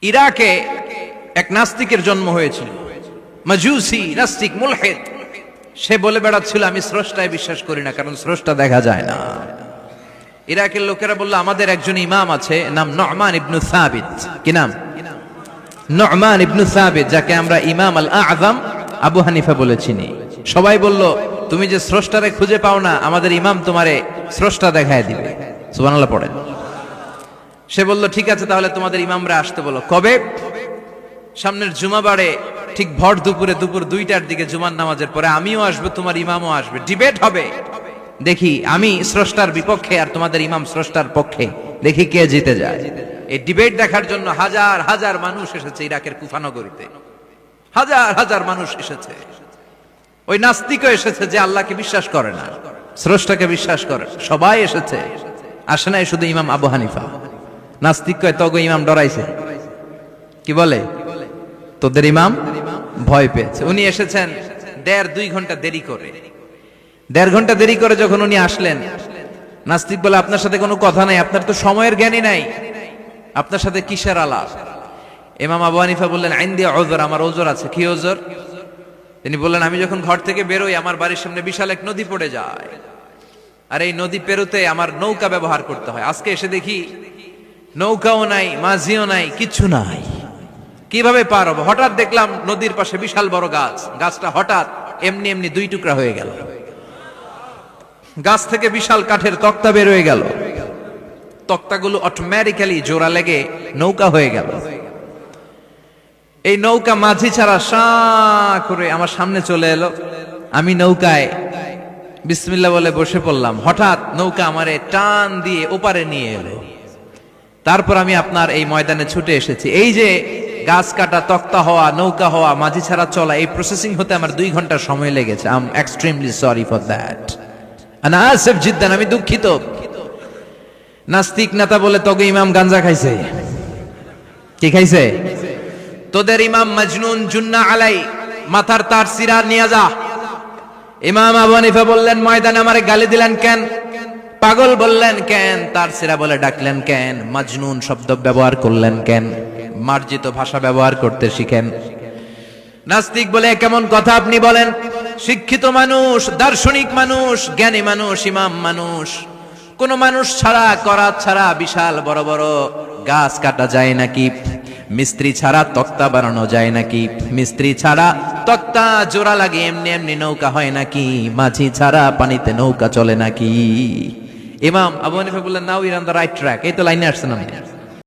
ইরাকে এক নাস্তিকের জন্ম হয়েছিল, মাজুসি নাস্তিক মুলহিদ। সে বলে বেড়াচ্ছিল আমি স্রষ্টায় বিশ্বাস করি না, কারণ স্রষ্টা দেখা যায় না। ইরাকের লোকেরা বলল আমাদের একজন ইমাম আছে, নাম নু'মান ইবনে সাবিত। কি নাম? নু'মান ইবনে সাবিত, যাকে আমরা ইমাম আল আযম আবু হানিফা বলে চিনি। সবাই বলল তুমি যে স্রষ্টারে খুঁজে পাও না, আমাদের ইমাম তোমারে স্রষ্টা দেখায় দিবে। সুবহানাল্লাহ পড়েন। সে বলল ঠিক আছে, তাহলে তোমাদের ইমামরা আসতে বলো। কবে? সামনের জুমাবারে ঠিক ভর দুপুরে, দুপুর 2টার দিকে জুমার নামাজের পরে আমিও আসবো, তোমার ইমামও আসবে, ডিবেট হবে। দেখি আমি স্রষ্টার বিপক্ষে আর তোমাদের ইমাম স্রষ্টার পক্ষে, দেখি কে জিতে যায়। এই ডিবেট দেখার জন্য হাজার হাজার মানুষ এসেছে ইরাকের কুফা নগরীতে, হাজার হাজার মানুষ এসেছে। ওই নাস্তিকও এসেছে যে আল্লাহকে বিশ্বাস করে না, স্রষ্টাকে বিশ্বাস করে। সবাই এসেছে, আসে নাই শুধু ইমাম আবু হানিফা। নাস্তিক কয় তগো ইমাম ডরাইছে। কি বলে? তোদের ইমাম ভয় পেয়েছে। উনি এসেছেন 1.5-2 ঘন্টা দেরি করে। 1.5 ঘন্টা দেরি করে যখন উনি আসলেন, নাস্তিক বলে আপনার সাথে কোনো কথা নাই, আপনার তো সময়ের জ্ঞানই নাই, আপনার সাথে কিসের আলাপ? ইমাম আবু হানিফা বললেন ইনদি উযর, আমার ওজর আছে। কি ওজর? তিনি বললেন আমি যখন ঘর থেকে বেরোই আমার বাড়ির সামনে বিশাল এক নদী পড়ে যায়, আর এই নদী পেরোতে আমার নৌকা ব্যবহার করতে হয়। আজকে এসে দেখি নৌকাও নাই, মাঝিও নাই, কিচ্ছু নাই। কিভাবে পার হবো? হঠাৎ দেখলাম নদীর পাশে বিশাল বড় গাছ, গাছটা হঠাৎ এমনি এমনি 2 টুকরা হয়ে গেল। গাছ থেকে বিশাল কাঠের তক্তা বের হয়ে গেল। তক্তাগুলো অটোমেটিক্যালি জোড়া লেগে নৌকা হয়ে গেল। এই নৌকা মাঝি ছাড়া সা করে আমার সামনে চলে এলো। আমি নৌকায় বিসমিল্লাহ বলে বসে পড়লাম। হঠাৎ নৌকা আমারে টান দিয়ে ওপারে নিয়ে এলো। তারপর আমি আপনার এই ময়দানে ছুটে এসেছি। এই যে গাছ কাটা, তক্তা হওয়া, নৌকা হওয়া, মাঝি ছাড়া চলা, এই প্রসেসিং হতে আমার 2 ঘন্টা সময় লেগেছে। I am extremely sorry for that, আনা আসিফ জিদ্দান, আমি দুঃখিত। নাস্তিক নেতা বলে তবে ইমাম গাঞ্জা খাইছে। কি খাইছে? তোদের ইমাম মাজনুন, জুন্না আলাই, মাথার তার সিরা নিয়ে যা। ইমাম আবু হানিফা বললেন ময়দানে আমারে গালি দিলেন কেন? পাগল বললেন কেন? তার সিরা বলে ডাকলেন কেন? মাজনুন শব্দ ব্যবহার করলেন কেন? মার্জিত ভাষা ব্যবহার করতে শিখেন। নাস্তিক বলে কেমন কথা আপনি বলেন? শিক্ষিত মানুষ, দার্শনিক মানুষ, জ্ঞানী মানুষ, ইমাম মানুষ, কোন মানুষ ছাড়া, করাত ছাড়া বিশাল বড় বড় গাছ কাটা যায় নাকি? মিস্ত্রি ছাড়া তক্তা বানানো যায় নাকি? মিস্ত্রি ছাড়া তক্তা জোড়া লাগে এমনি এমনি নৌকা হয় নাকি? মাঝি ছাড়া পানিতে নৌকা চলে নাকি? ইমাম আবু হানিফা বললেন now you are on the right track. এই তো লাইনে আসছেন আপনি।